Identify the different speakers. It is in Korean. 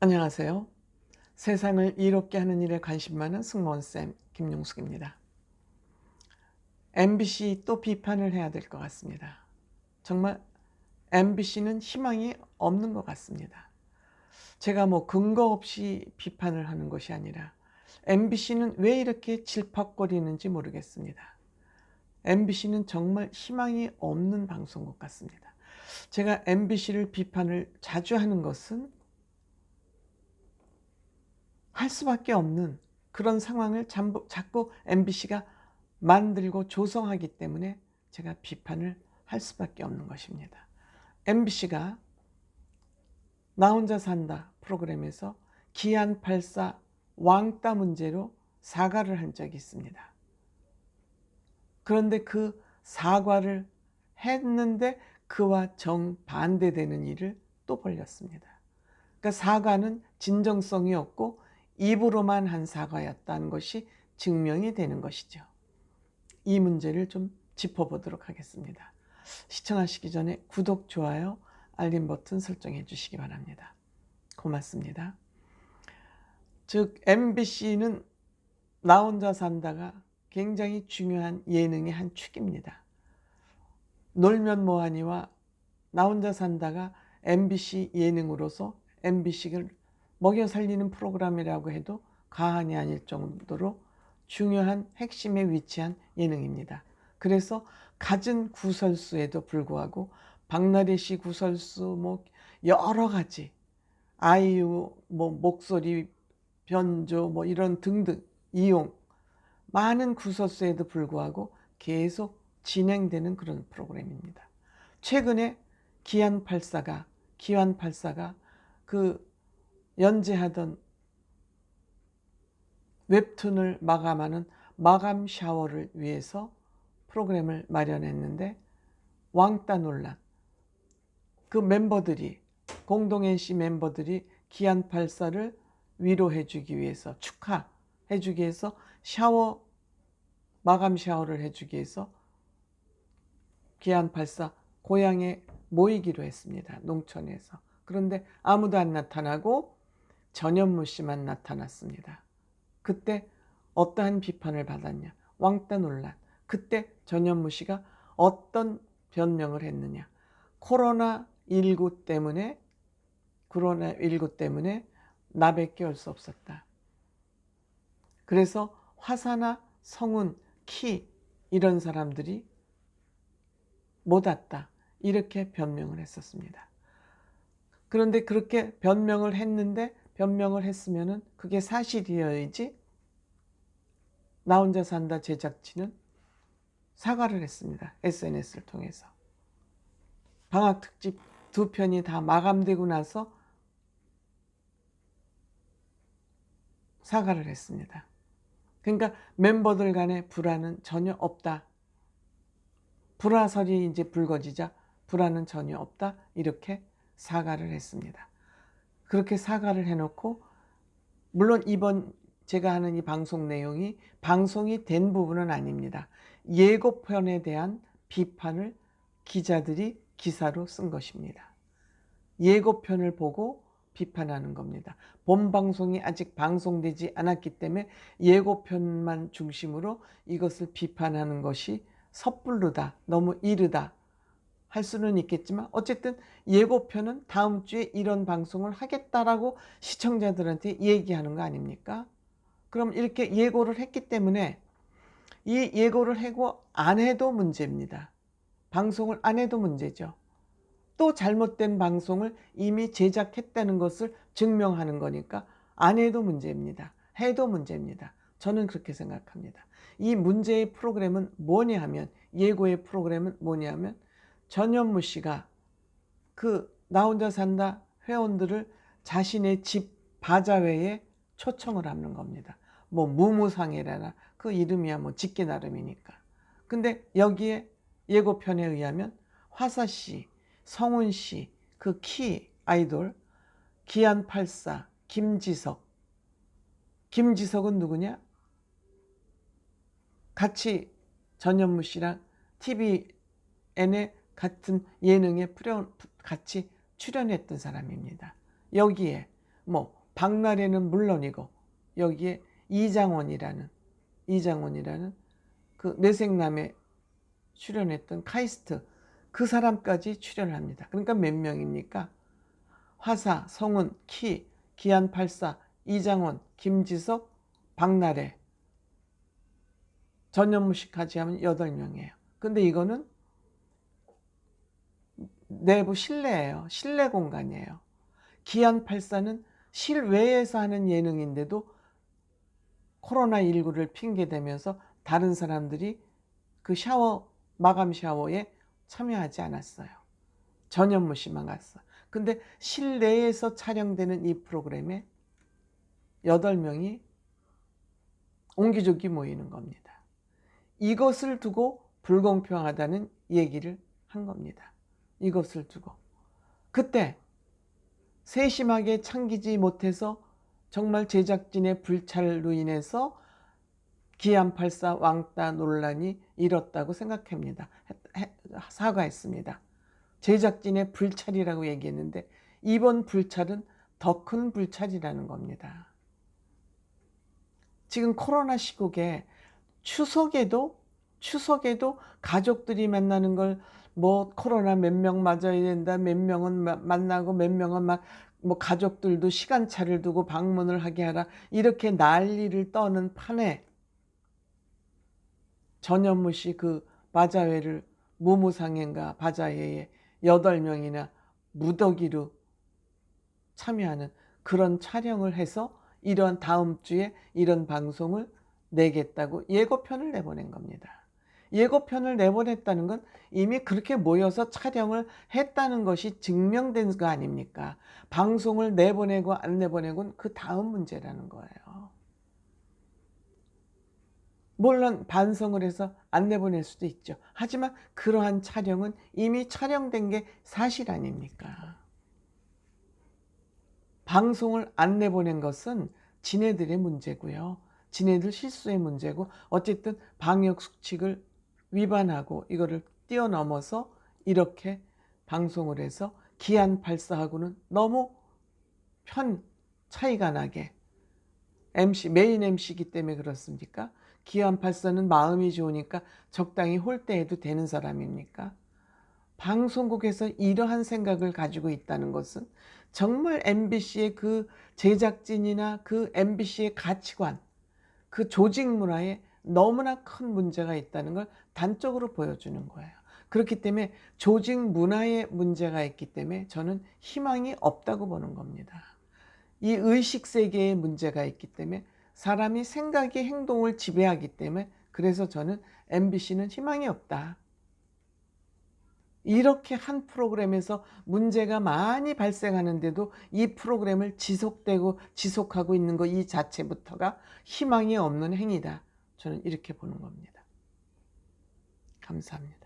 Speaker 1: 안녕하세요. 세상을 이롭게 하는 일에 관심 많은 승무원쌤 김용숙입니다. MBC 또 비판을 해야 될 것 같습니다. 정말 MBC는 희망이 없는 것 같습니다. 제가 근거 없이 비판을 하는 것이 아니라 MBC는 왜 이렇게 질퍽거리는지 모르겠습니다. MBC는 정말 희망이 없는 방송국 같습니다. 제가 MBC를 비판을 자주 하는 것은 할 수밖에 없는 그런 상황을 자꾸 MBC가 만들고 조성하기 때문에 제가 비판을 할 수밖에 없는 것입니다. MBC가 나 혼자 산다 프로그램에서 기안84 왕따 문제로 사과를 한 적이 있습니다. 그런데 그 사과를 했는데 그와 정반대되는 일을 또 벌였습니다. 그러니까 사과는 진정성이 없고 입으로만 한 사과였다는 것이 증명이 되는 것이죠. 이 문제를 좀 짚어보도록 하겠습니다. 시청하시기 전에 구독, 좋아요, 알림 버튼 설정해 주시기 바랍니다. 고맙습니다. 즉 MBC는 나 혼자 산다가 굉장히 중요한 예능의 한 축입니다. 놀면 뭐하니와 나 혼자 산다가 MBC 예능으로서 MBC를 먹여 살리는 프로그램이라고 해도 과언이 아닐 정도로 중요한 핵심에 위치한 예능입니다. 그래서 갖은 구설수에도 불구하고 박나래 씨 구설수 여러 가지 아이유 목소리 변조 이런 등등 이용 많은 구설수에도 불구하고 계속 진행되는 그런 프로그램입니다. 최근에 기안84가 그 연재하던 웹툰을 마감하는 마감 샤워를 위해서 프로그램을 마련했는데 왕따 논란. 그 멤버들이 공동 MC 멤버들이 기안84를 위로해주기 위해서 축하해주기 위해서 마감 샤워를 해주기 위해서 기안84 고향에 모이기로 했습니다. 농촌에서. 그런데 아무도 안 나타나고 전현무 씨만 나타났습니다. 그때 어떠한 비판을 받았냐? 왕따 논란. 그때 전현무 씨가 어떤 변명을 했느냐? 코로나19 때문에 나밖에 올 수 없었다. 그래서 화사나 성운, 키 이런 사람들이 못 왔다. 이렇게 변명을 했었습니다. 그런데 그렇게 변명을 했으면은 그게 사실이어야지. 나 혼자 산다 제작진은 사과를 했습니다. SNS를 통해서. 방학 특집 2편이 다 마감되고 나서 사과를 했습니다. 그러니까 멤버들 간의 불화는 전혀 없다. 불화설이 이제 불거지자 불화는 전혀 없다. 이렇게 사과를 했습니다. 그렇게 사과를 해놓고 물론 이번 제가 하는 이 방송 내용이 방송이 된 부분은 아닙니다. 예고편에 대한 비판을 기자들이 기사로 쓴 것입니다. 예고편을 보고 비판하는 겁니다. 본 방송이 아직 방송되지 않았기 때문에 예고편만 중심으로 이것을 비판하는 것이 섣부르다, 너무 이르다 할 수는 있겠지만 어쨌든 예고편은 다음 주에 이런 방송을 하겠다라고 시청자들한테 얘기하는 거 아닙니까? 그럼 이렇게 예고를 했기 때문에 이 예고를 하고 안 해도 문제입니다. 방송을 안 해도 문제죠. 또 잘못된 방송을 이미 제작했다는 것을 증명하는 거니까 안 해도 문제입니다. 해도 문제입니다. 저는 그렇게 생각합니다. 이 문제의 프로그램은 뭐냐 하면 예고의 프로그램은 뭐냐 하면 전현무 씨가 그 나 혼자 산다 회원들을 자신의 집 바자회에 초청을 하는 겁니다. 무무상이라나 그 이름이야 짓기 나름이니까. 근데 여기에 예고편에 의하면 화사 씨, 성운 씨, 그 키 아이돌 기안84 김지석은 누구냐? 같이 전현무 씨랑 TVN의 같은 예능에 같이 출연했던 사람입니다. 여기에 뭐 박나래는 물론이고 여기에 이장원이라는 그 뇌생남에 출연했던 카이스트 그 사람까지 출연을 합니다. 그러니까 몇 명입니까? 화사, 성훈, 키, 기안84, 이장원, 김지석, 박나래, 전현무씨까지 하면 8명이에요. 근데 이거는 내부 실내예요. 실내 공간이에요. 기안84는 실외에서 하는 예능인데도 코로나19를 핑계대면서 다른 사람들이 그 마감 샤워에 참여하지 않았어요. 전현무 씨만 갔어. 근데 실내에서 촬영되는 이 프로그램에 8명이 옹기종기 모이는 겁니다. 이것을 두고 불공평하다는 얘기를 한 겁니다. 이것을 두고. 그때 세심하게 참기지 못해서 정말 제작진의 불찰로 인해서 기안84 왕따 논란이 일었다고 생각합니다. 사과했습니다. 제작진의 불찰이라고 얘기했는데 이번 불찰은 더 큰 불찰이라는 겁니다. 지금 코로나 시국에 추석에도 가족들이 만나는 걸 뭐 코로나 몇 명 맞아야 된다, 몇 명은 만나고 몇 명은 뭐 가족들도 시간차를 두고 방문을 하게 하라 이렇게 난리를 떠는 판에 전현무 씨 그 바자회를 무무상행과 바자회에 8명이나 무더기로 참여하는 그런 촬영을 해서 이런 다음 주에 이런 방송을 내겠다고 예고편을 내보낸 겁니다. 예고편을 내보냈다는 건 이미 그렇게 모여서 촬영을 했다는 것이 증명된 거 아닙니까? 방송을 내보내고 안 내보내고는 그 다음 문제라는 거예요. 물론 반성을 해서 안 내보낼 수도 있죠. 하지만 그러한 촬영은 이미 촬영된 게 사실 아닙니까? 방송을 안 내보낸 것은 지네들의 문제고요. 지네들 실수의 문제고 어쨌든 방역 수칙을 위반하고 이거를 뛰어넘어서 이렇게 방송을 해서 기안84하고는 너무 차이가 나게 메인 MC이기 때문에 그렇습니까? 기안84는 마음이 좋으니까 적당히 홀대해도 되는 사람입니까? 방송국에서 이러한 생각을 가지고 있다는 것은 정말 MBC의 그 제작진이나 그 MBC의 가치관, 그 조직 문화에 너무나 큰 문제가 있다는 걸 단적으로 보여주는 거예요. 그렇기 때문에 조직 문화에 문제가 있기 때문에 저는 희망이 없다고 보는 겁니다. 이 의식 세계에 문제가 있기 때문에 사람이 생각이 행동을 지배하기 때문에 그래서 저는 MBC는 희망이 없다. 이렇게 한 프로그램에서 문제가 많이 발생하는데도 이 프로그램을 지속하고 있는 것 이 자체부터가 희망이 없는 행위다. 저는 이렇게 보는 겁니다. 감사합니다.